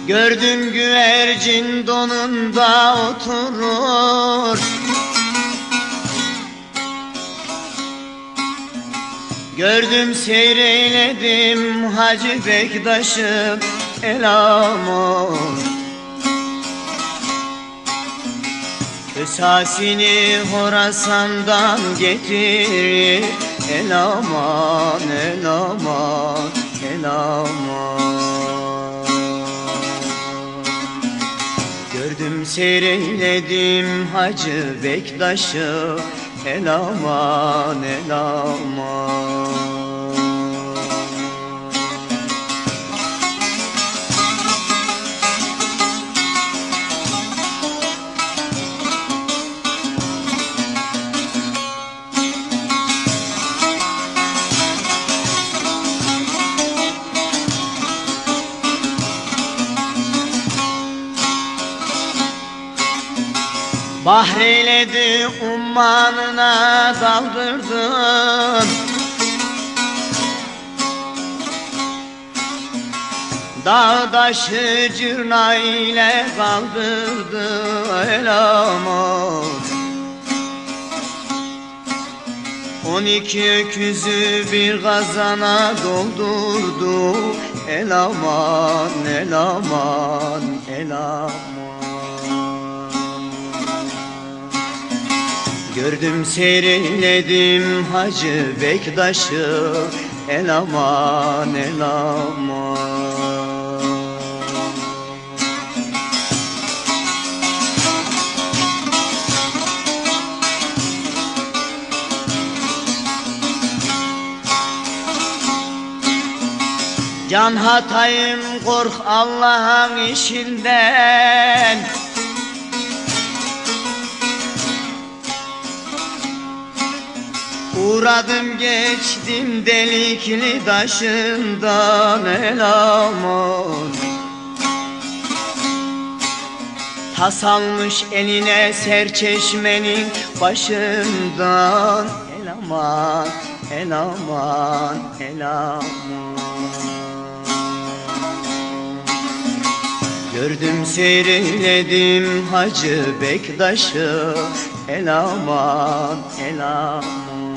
Gördüm güvercin donunda oturur, gördüm seyreyledim Hacı Bektaş'ım Elamur. Esasini Horasan'dan getir, Elaman, Elaman, Elaman. Gördüm seyreyledim Hacı Bektaş'ı, Elaman, Elaman. Bahreyledi ummanına daldırdım, dağdaşı cırna ile kaldırdı Elamur. 12 öküzü bir kazana doldurdu, Elaman, Elaman, Elaman. Gördüm seyreyledim Hacı Bektaş'ı, Elaman, Elaman. Can hatayım kork Allah'ın işinden, uğradım geçtim delikli taşından Elamur. Tas almış eline serçeşmenin başından, Elaman, Elaman, Elaman. Gördüm seyreyledim Hacı Bektaş'ı, Elaman, Elaman.